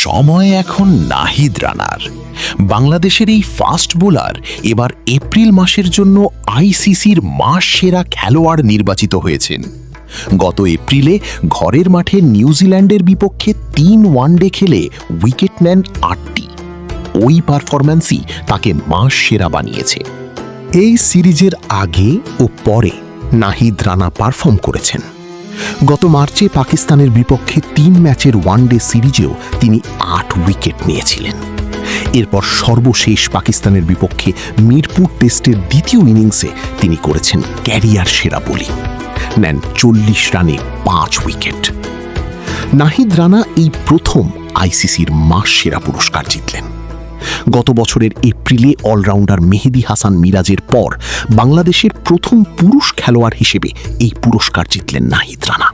সময় এখন নাহিদ রানার। বাংলাদেশের এই ফাস্ট বোলার এবার এপ্রিল মাসের জন্য আইসিসির মাস সেরা খেলোয়াড় নির্বাচিত হয়েছেন। গত এপ্রিলে ঘরের মাঠে নিউজিল্যান্ডের বিপক্ষে 3 ওয়ানডে খেলে উইকেট নেন 8টি। ওই পারফরম্যান্সই তাকে মাস সেরা বানিয়েছে। এই সিরিজের আগে ও পরে নাহিদ রানা পারফর্ম করেছেন। গত মার্চে পাকিস্তানের বিপক্ষে 3 ম্যাচের ওয়ানডে সিরিজেও তিনি 8 উইকেট নিয়েছিলেন। এরপর সর্বশেষ পাকিস্তানের বিপক্ষে মিরপুর টেস্টের দ্বিতীয় ইনিংসে তিনি করেছেন ক্যারিয়ার সেরা বোলিং, নেন 40 রানে 5 উইকেট। নাহিদ রানা এই প্রথম আইসিসির মাস সেরা পুরস্কার জিতলেন। গত বছরের এপ্রিলে অলরাউন্ডার মেহেদী হাসান মিরাজের পর বাংলাদেশের প্রথম পুরুষ খেলোয়াড় হিসেবে এই পুরস্কার জিতলেন নাহিদ রানা।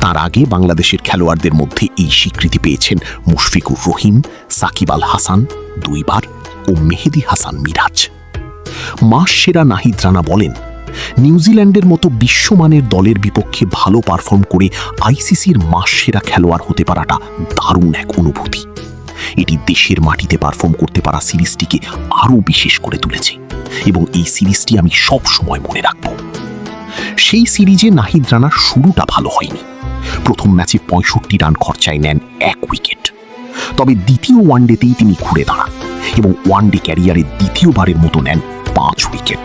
তার আগে বাংলাদেশের খেলোয়াড়দের মধ্যে এই স্বীকৃতি পেয়েছেন মুশফিকুর রহিম, সাকিব আল হাসান 2 বার ও মেহেদী হাসান মিরাজ। মাস সেরা নাহিদ রানা বলেন, নিউজিল্যান্ডের মতো বিশ্বমানের দলের বিপক্ষে ভালো পারফর্ম করে আইসিসির মাস সেরা খেলোয়াড় হতে পারাটা দারুণ এক অনুভূতি। এটি দেশের মাটিতে পারফর্ম করতে পারা সিরিজটিকে আরও বিশেষ করে তুলেছে এবং এই সিরিজটি আমি সব সময় মনে রাখব। সেই সিরিজে নাহিদ রানার শুরুটা ভালো হয়নি। প্রথম ম্যাচে 65 রান খরচায় নেন 1 উইকেট। তবে দ্বিতীয় ওয়ানডেতেই তিনি ঘুরে দাঁড়ান এবং ওয়ানডে ক্যারিয়ারে দ্বিতীয়বারের মতো নেন 5 উইকেট।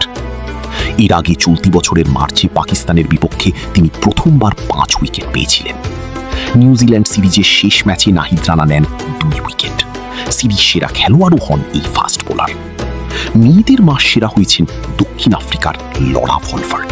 এর আগে চলতি বছরের মার্চে পাকিস্তানের বিপক্ষে তিনি প্রথমবার 5 উইকেট পেয়েছিলেন। নিউজিল্যান্ড সিরিজের শেষ ম্যাচে নাহিদ রানা নেন 2 উইকেট। সিরিজ সেরা খেলোয়াড়ও হন এই ফাস্ট বোলার। মেয়েদের মাস সেরা হয়েছেন দক্ষিণ আফ্রিকার লরা ভলফার্ট।